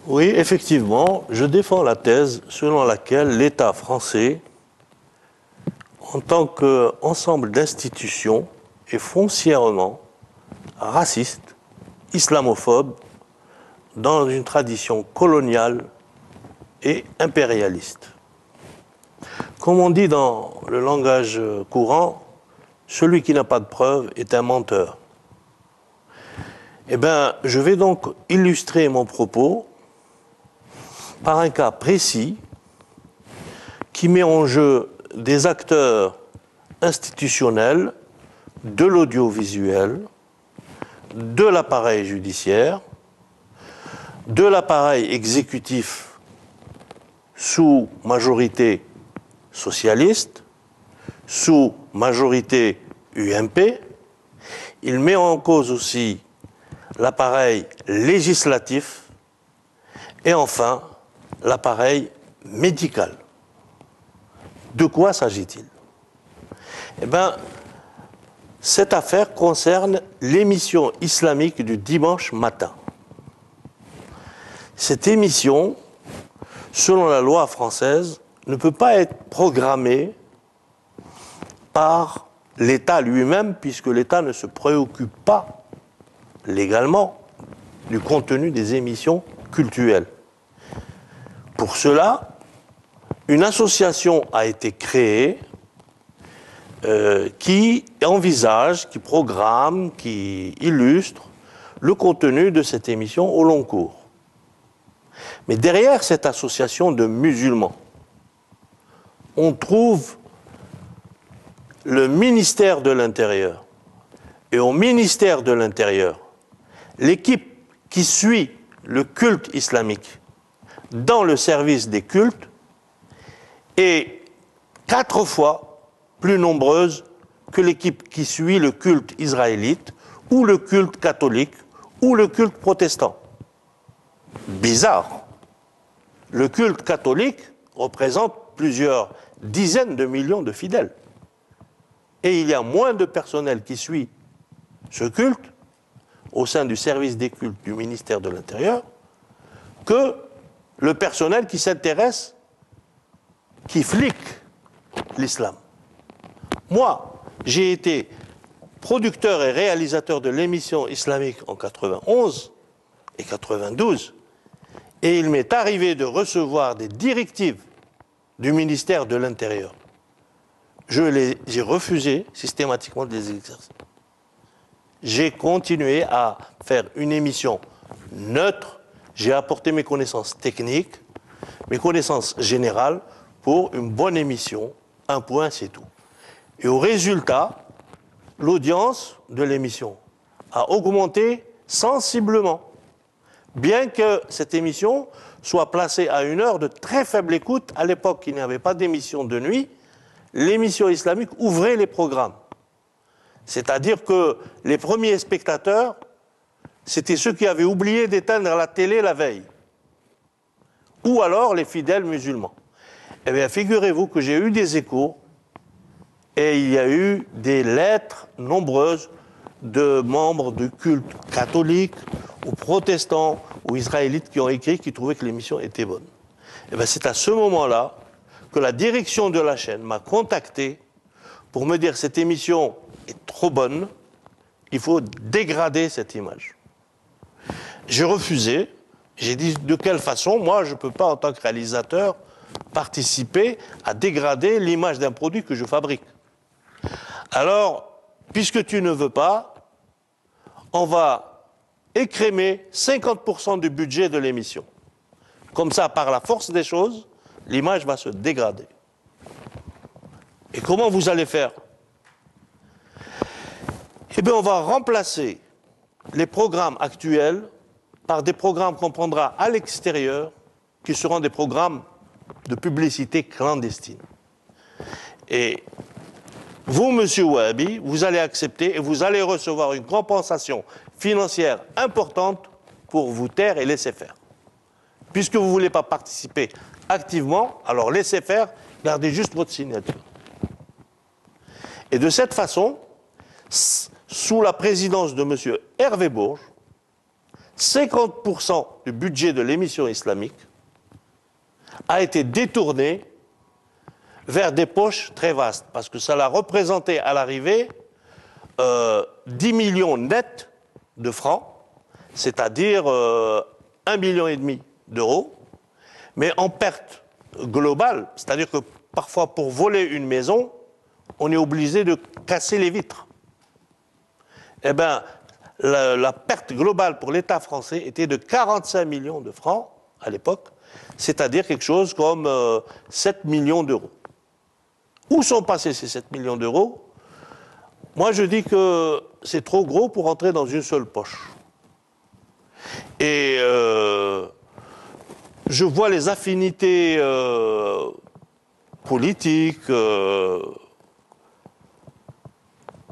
Oui, effectivement, je défends la thèse selon laquelle l'État français, en tant qu'ensemble d'institutions, est foncièrement raciste, islamophobe, dans une tradition coloniale et impérialiste. Comme on dit dans le langage courant, celui qui n'a pas de preuves est un menteur. Eh bien, je vais donc illustrer mon propos par un cas précis qui met en jeu des acteurs institutionnels de l'audiovisuel, de l'appareil judiciaire, de l'appareil exécutif sous majorité socialiste, sous majorité UMP. Il met en cause aussi l'appareil législatif et enfin l'appareil médical. De quoi s'agit-il? Eh bien, cette affaire concerne l'émission islamique du dimanche matin. Cette émission, selon la loi française, ne peut pas être programmée par l'État lui-même, puisque l'État ne se préoccupe pas légalement du contenu des émissions cultuelles. Pour cela, une association a été créée qui envisage, qui programme, qui illustre le contenu de cette émission au long cours. Mais derrière cette association de musulmans, on trouve le ministère de l'Intérieur. Et au ministère de l'Intérieur, l'équipe qui suit le culte islamique dans le service des cultes est 4 fois plus nombreuse que l'équipe qui suit le culte israélite ou le culte catholique ou le culte protestant. Bizarre. Le culte catholique représente plusieurs dizaines de millions de fidèles. Et il y a moins de personnel qui suit ce culte au sein du service des cultes du ministère de l'Intérieur que le personnel qui s'intéresse, qui flique l'islam. Moi, j'ai été producteur et réalisateur de l'émission islamique en 91 et 92, et il m'est arrivé de recevoir des directives du ministère de l'Intérieur. J'ai refusé systématiquement de les exercer. J'ai continué à faire une émission neutre, j'ai apporté mes connaissances techniques, mes connaissances générales pour une bonne émission, un point c'est tout. Et au résultat, l'audience de l'émission a augmenté sensiblement, bien que cette émission soit placée à une heure de très faible écoute. À l'époque, il n'y avait pas d'émission de nuit, l'émission islamique ouvrait les programmes. C'est-à-dire que les premiers spectateurs, c'était ceux qui avaient oublié d'éteindre la télé la veille, ou alors les fidèles musulmans. Eh bien, figurez-vous que j'ai eu des échos, et il y a eu des lettres nombreuses de membres du culte catholique, ou protestants, ou israélites qui ont écrit, qui trouvaient que l'émission était bonne. Eh bien, c'est à ce moment-là que la direction de la chaîne m'a contacté pour me dire cette émission est trop bonne, il faut dégrader cette image. J'ai refusé, j'ai dit de quelle façon, moi je ne peux pas en tant que réalisateur participer à dégrader l'image d'un produit que je fabrique. Alors, puisque tu ne veux pas, on va écrémer 50% du budget de l'émission. Comme ça, par la force des choses, l'image va se dégrader. Et comment vous allez faire? Eh bien, on va remplacer les programmes actuels par des programmes qu'on prendra à l'extérieur, qui seront des programmes de publicité clandestine. Et vous, monsieur Wahabi, vous allez accepter et vous allez recevoir une compensation financière importante pour vous taire et laisser faire. Puisque vous ne voulez pas participer activement, alors laissez faire, gardez juste votre signature. Et de cette façon, sous la présidence de M. Hervé Bourges, 50% du budget de l'émission islamique a été détourné vers des poches très vastes, parce que ça l'a représenté à l'arrivée 10 millions nets de francs, c'est-à-dire 1,5 million d'euros, mais en perte globale, c'est-à-dire que parfois pour voler une maison, on est obligé de casser les vitres. Eh bien, la perte globale pour l'État français était de 45 millions de francs à l'époque, c'est-à-dire quelque chose comme 7 millions d'euros. Où sont passés ces 7 millions d'euros? Moi, je dis que c'est trop gros pour entrer dans une seule poche. Et je vois les affinités politiques,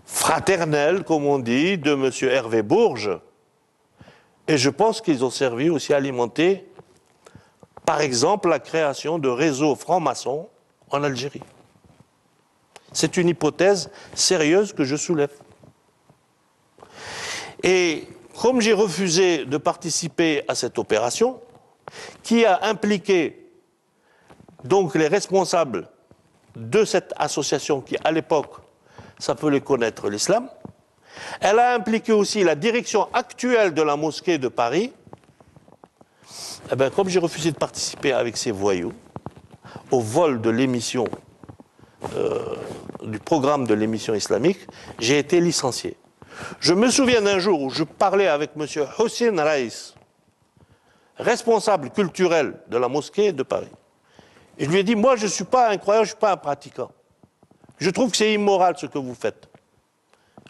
fraternelles, comme on dit, de M. Hervé Bourges. Et je pense qu'ils ont servi aussi à alimenter, par exemple, la création de réseaux francs-maçons en Algérie. C'est une hypothèse sérieuse que je soulève. Et comme j'ai refusé de participer à cette opération, qui a impliqué donc les responsables de cette association qui, à l'époque, s'appelait Connaître l'Islam, elle a impliqué aussi la direction actuelle de la mosquée de Paris. Eh bien, comme j'ai refusé de participer avec ces voyous au vol de l'émission du programme de l'émission islamique, j'ai été licencié. Je me souviens d'un jour où je parlais avec M. Hossein Raïs, responsable culturel de la mosquée de Paris. Et je lui ai dit, moi je ne suis pas un croyant, je ne suis pas un pratiquant. Je trouve que c'est immoral ce que vous faites.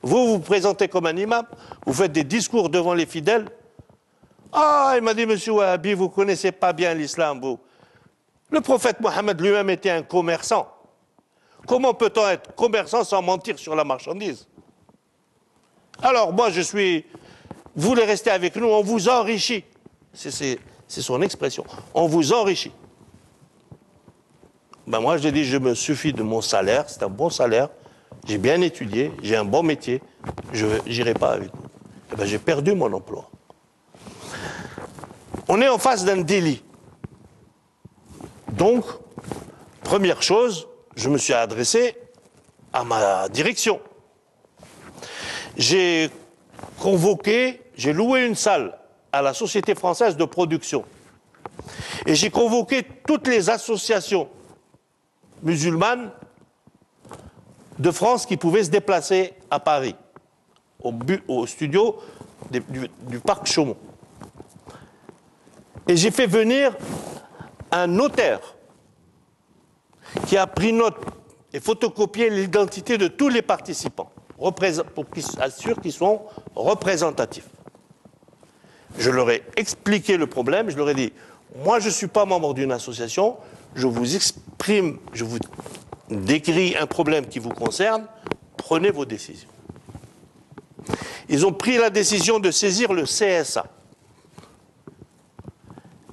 Vous vous présentez comme un imam, vous faites des discours devant les fidèles. Ah, il m'a dit, monsieur Wahabi, vous ne connaissez pas bien l'islam, vous. Le prophète Mohammed lui-même était un commerçant. Comment peut-on être commerçant sans mentir sur la marchandise? Alors moi je suis, vous voulez rester avec nous, on vous enrichit. C'est son expression, on vous enrichit. Ben moi j'ai dit, je me suffis de mon salaire, c'est un bon salaire, j'ai bien étudié, j'ai un bon métier, je n'irai pas avec vous. Eh ben, j'ai perdu mon emploi. On est en face d'un délit. Donc, première chose, je me suis adressé à ma direction. J'ai convoqué, j'ai loué une salle à la Société française de production. Et j'ai convoqué toutes les associations musulmanes de France qui pouvaient se déplacer à Paris, au studio du parc Chaumont. Et j'ai fait venir un notaire qui a pris note et photocopié l'identité de tous les participants, pour qu'ils s'assurent qu'ils sont représentatifs. Je leur ai expliqué le problème, je leur ai dit, moi je ne suis pas membre d'une association, je vous exprime, je vous décris un problème qui vous concerne, prenez vos décisions. Ils ont pris la décision de saisir le CSA.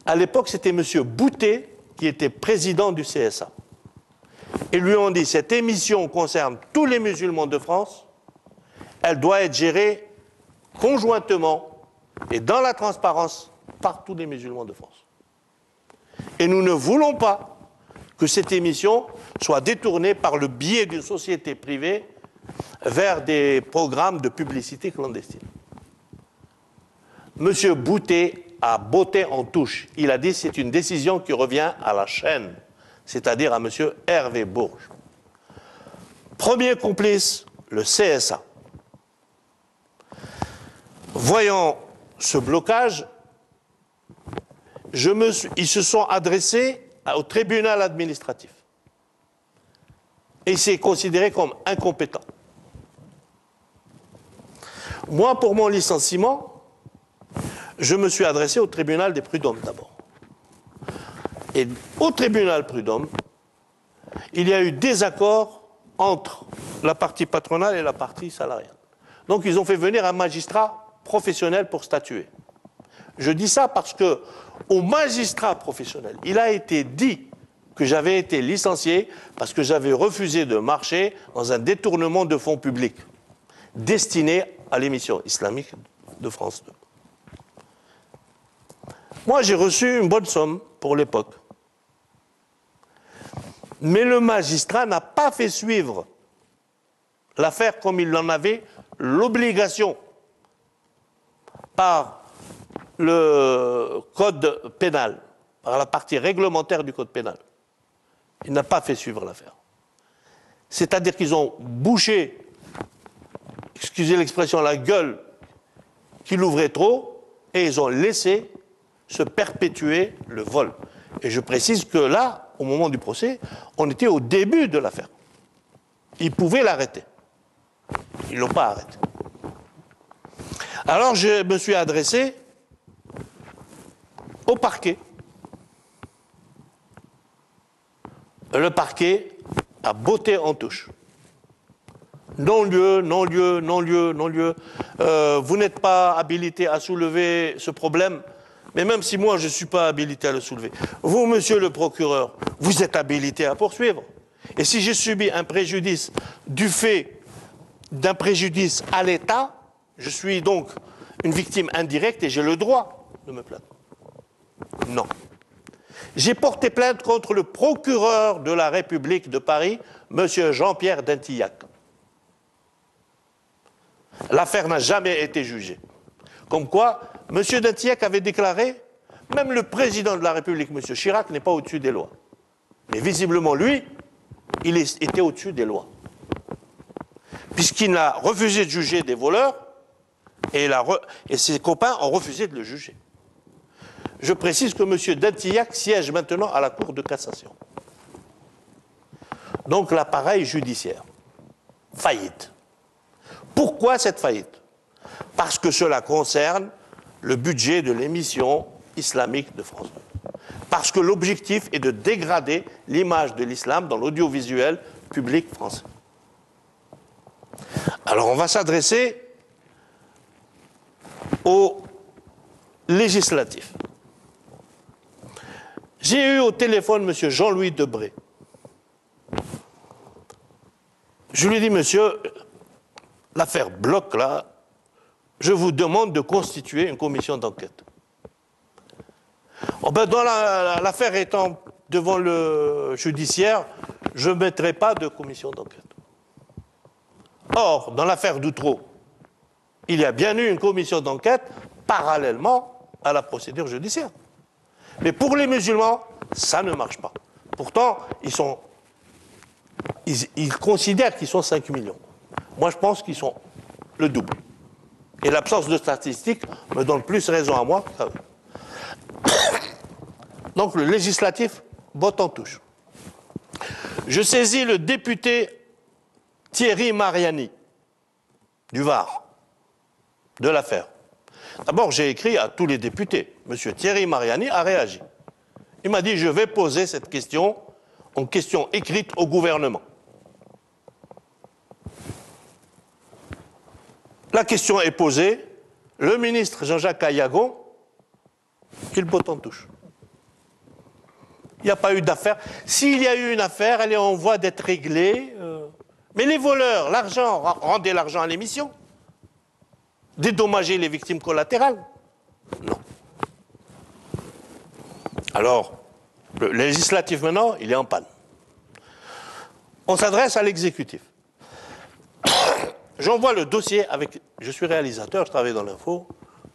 À l'époque, c'était M. Boutet qui était président du CSA. Et lui ont dit, cette émission concerne tous les musulmans de France, elle doit être gérée conjointement et dans la transparence par tous les musulmans de France. Et nous ne voulons pas que cette émission soit détournée par le biais d'une société privée vers des programmes de publicité clandestine. M. Boutet a botté en touche. Il a dit que c'est une décision qui revient à la chaîne, c'est-à-dire à M. Hervé Bourges. Premier complice, le CSA. Voyant ce blocage, ils se sont adressés au tribunal administratif. Et c'est considéré comme incompétent. Moi, pour mon licenciement, je me suis adressé au tribunal des prud'hommes d'abord. Et au tribunal prud'hommes, il y a eu désaccord entre la partie patronale et la partie salariale. Donc ils ont fait venir un magistrat professionnel pour statuer. Je dis ça parce que au magistrat professionnel, il a été dit que j'avais été licencié parce que j'avais refusé de marcher dans un détournement de fonds publics destiné à l'émission islamique de France 2. Moi, j'ai reçu une bonne somme pour l'époque. Mais le magistrat n'a pas fait suivre l'affaire comme il en avait l'obligation par le code pénal, par la partie réglementaire du code pénal. Il n'a pas fait suivre l'affaire. C'est-à-dire qu'ils ont bouché, excusez l'expression, la gueule qu'il ouvrait trop, et ils ont laissé se perpétuer le vol. Et je précise que là, au moment du procès, on était au début de l'affaire. Ils pouvaient l'arrêter. Ils ne l'ont pas arrêté. Alors je me suis adressé au parquet. Le parquet a botté en touche. Non-lieu, non-lieu, non-lieu, non-lieu. Vous n'êtes pas habilité à soulever ce problème, mais même si moi je ne suis pas habilité à le soulever, vous, monsieur le procureur, vous êtes habilité à poursuivre. Et si j'ai subi un préjudice du fait d'un préjudice à l'État, je suis donc une victime indirecte et j'ai le droit de me plaindre. Non. J'ai porté plainte contre le procureur de la République de Paris, M. Jean-Pierre Dintillac. L'affaire n'a jamais été jugée. Comme quoi, M. Dintillac avait déclaré, même le président de la République, M. Chirac, n'est pas au-dessus des lois. Mais visiblement, lui, il était au-dessus des lois. Puisqu'il a refusé de juger des voleurs, et ses copains ont refusé de le juger. Je précise que M. Dintillac siège maintenant à la Cour de cassation. Donc l'appareil judiciaire, faillite. Pourquoi cette faillite? Parce que cela concerne le budget de l'émission islamique de France 2. Parce que l'objectif est de dégrader l'image de l'islam dans l'audiovisuel public français. Alors on va s'adresser aux législatifs. J'ai eu au téléphone M. Jean-Louis Debré. Je lui ai dit, monsieur, l'affaire bloque là, je vous demande de constituer une commission d'enquête. Oh ben dans l'affaire étant devant le judiciaire, je ne mettrai pas de commission d'enquête. Or, dans l'affaire d'Outreau, il y a bien eu une commission d'enquête parallèlement à la procédure judiciaire. Mais pour les musulmans, ça ne marche pas. Pourtant, ils considèrent qu'ils sont 5 millions. Moi, je pense qu'ils sont le double. Et l'absence de statistiques me donne plus raison à moi qu'à eux. Donc, le législatif botte en touche. Je saisis le député Thierry Mariani, du Var, de l'affaire. D'abord, j'ai écrit à tous les députés. M. Thierry Mariani a réagi. Il m'a dit, je vais poser cette question en question écrite au gouvernement. La question est posée. Le ministre Jean-Jacques Ayagon, il botte en touche. Il n'y a pas eu d'affaire. S'il y a eu une affaire, elle est en voie d'être réglée. Mais les voleurs, l'argent, rendez l'argent à l'émission. Dédommager les victimes collatérales? Non. Alors, le législatif maintenant, il est en panne. On s'adresse à l'exécutif. J'envoie le dossier avec... Je suis réalisateur, je travaille dans l'info,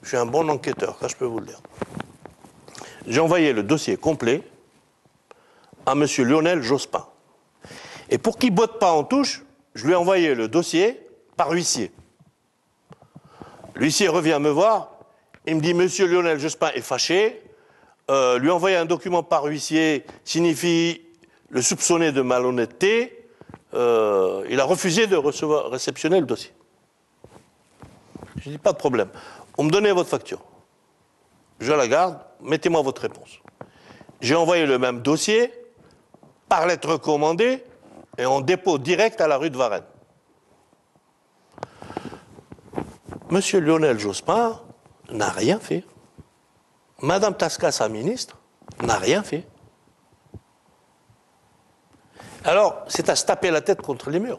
je suis un bon enquêteur, ça je peux vous le dire. J'ai envoyé le dossier complet à M. Lionel Jospin. Et pour qu'il ne botte pas en touche, je lui ai envoyé le dossier par huissier. L'huissier revient me voir, il me dit « Monsieur Lionel Jospin est fâché, lui envoyer un document par huissier signifie le soupçonner de malhonnêteté, il a refusé de réceptionner le dossier. » Je dis « Pas de problème, on me donnait votre facture, je la garde, mettez-moi votre réponse. » J'ai envoyé le même dossier par lettre recommandée et en dépôt direct à la rue de Varennes. Monsieur Lionel Jospin n'a rien fait. Madame Tasca, sa ministre, n'a rien fait. Alors, c'est à se taper la tête contre les murs.